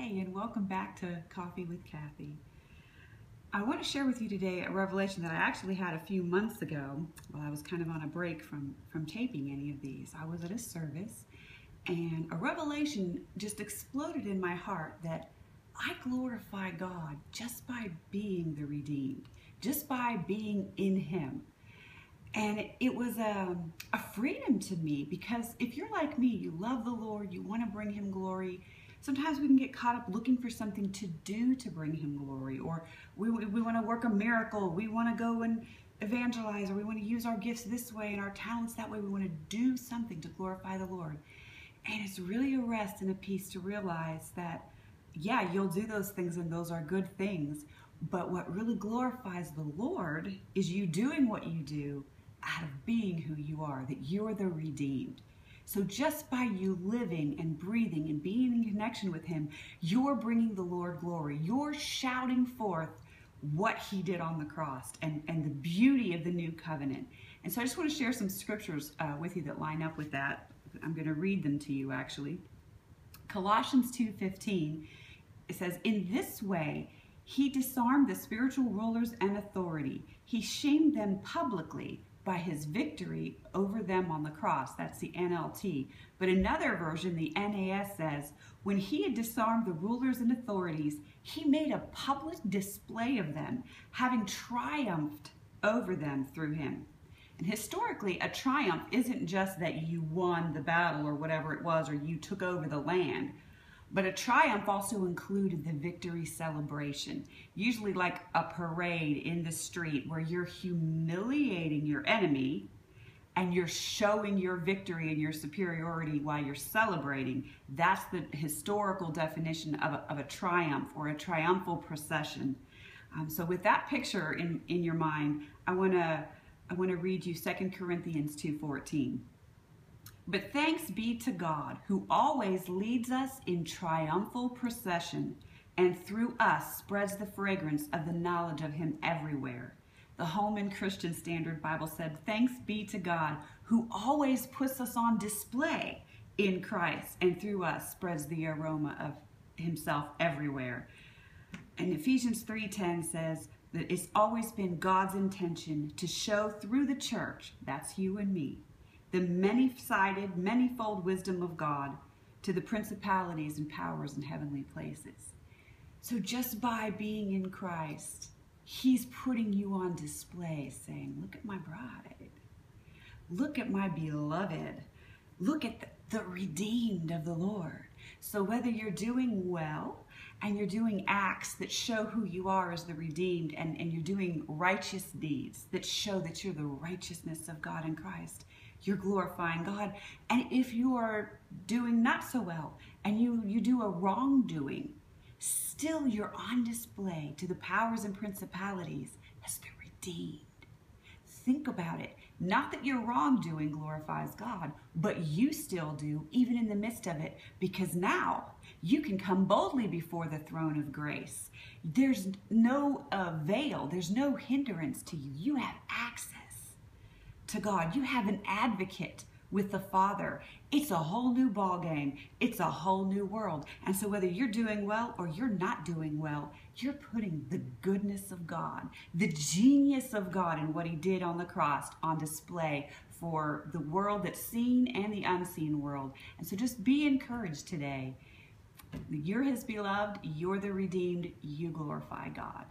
Hey, and welcome back to Coffee with Kathy. I want to share with you today a revelation that I actually had a few months ago while I was kind of on a break from taping any of these. I was at a service and a revelation just exploded in my heart that I glorify God just by being the redeemed, just by being in Him. And it was a freedom to me, because if you're like me, you love the Lord, you want to bring Him glory. Sometimes we can get caught up looking for something to do to bring Him glory, or we want to work a miracle, we want to go and evangelize, or we want to use our gifts this way and our talents that way. We want to do something to glorify the Lord. And it's really a rest and a peace to realize that, yeah, you'll do those things and those are good things, but what really glorifies the Lord is you doing what you do out of being who you are, that you're the redeemed. So just by you living and breathing and being in connection with Him, you're bringing the Lord glory. You're shouting forth what He did on the cross and the beauty of the new covenant. And so I just want to share some scriptures with you that line up with that. I'm going to read them to you actually. Colossians 2:15, it says, "In this way He disarmed the spiritual rulers and authority. He shamed them publicly by His victory over them on the cross." That's the NLT. But another version, the NAS, says, "When He had disarmed the rulers and authorities, He made a public display of them, having triumphed over them through Him." And historically, a triumph isn't just that you won the battle or whatever it was, or you took over the land. But a triumph also included the victory celebration, usually like a parade in the street where you're humiliating your enemy and you're showing your victory and your superiority while you're celebrating. That's the historical definition of a triumph, or a triumphal procession. So with that picture in your mind, I want to read you 2 Corinthians 2:14. "But thanks be to God, who always leads us in triumphal procession, and through us spreads the fragrance of the knowledge of Him everywhere." The Holman Christian Standard Bible said, "Thanks be to God, who always puts us on display in Christ, and through us spreads the aroma of Himself everywhere." And Ephesians 3:10 says that it's always been God's intention to show through the church, that's you and me, the many-sided, many-fold wisdom of God to the principalities and powers in heavenly places. So just by being in Christ, He's putting you on display, saying, "Look at my bride. Look at my beloved. Look at the redeemed of the Lord." So whether you're doing well and you're doing acts that show who you are as the redeemed, and you're doing righteous deeds that show that you're the righteousness of God in Christ, you're glorifying God. And if you are doing not so well and you do a wrongdoing, still you're on display to the powers and principalities as the redeemed. Think about it. Not that your wrongdoing glorifies God, but you still do, even in the midst of it, because now you can come boldly before the throne of grace. There's no veil, there's no hindrance to you. You have access to God. You have an advocate with the Father. It's a whole new ball game. It's a whole new world. And so whether you're doing well or you're not doing well, you're putting the goodness of God, the genius of God and what He did on the cross on display for the world that's seen and the unseen world. And so just be encouraged today. You're His beloved, you're the redeemed, you glorify God.